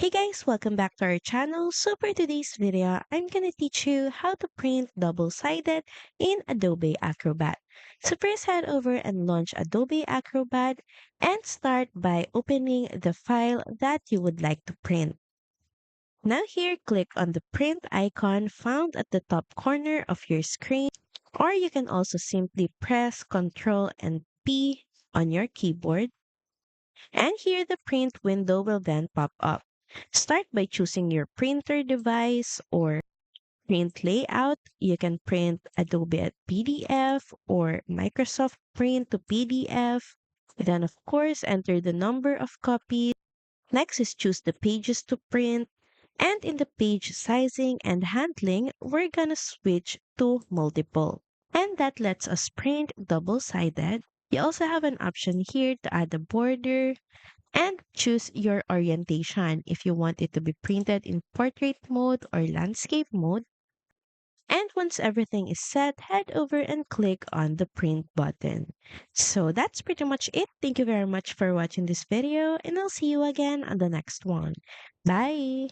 Hey guys, welcome back to our channel. So for today's video, I'm gonna teach you how to print double-sided in Adobe Acrobat. So first head over and launch Adobe Acrobat and start by opening the file that you would like to print. Now here, click on the print icon found at the top corner of your screen, or you can also simply press Ctrl and P on your keyboard. And here the print window will then pop up. Start by choosing your printer device or print layout. You can print Adobe at PDF or Microsoft Print to PDF. Then, of course, enter the number of copies. Next is choose the pages to print. And in the page sizing and handling, we're gonna switch to multiple. And that lets us print double-sided. You also have an option here to add a border and choose your orientation if you want it to be printed in portrait mode or landscape mode. And once everything is set, head over and click on the print button. So that's pretty much it. Thank you very much for watching this video, and I'll see you again on the next one. Bye!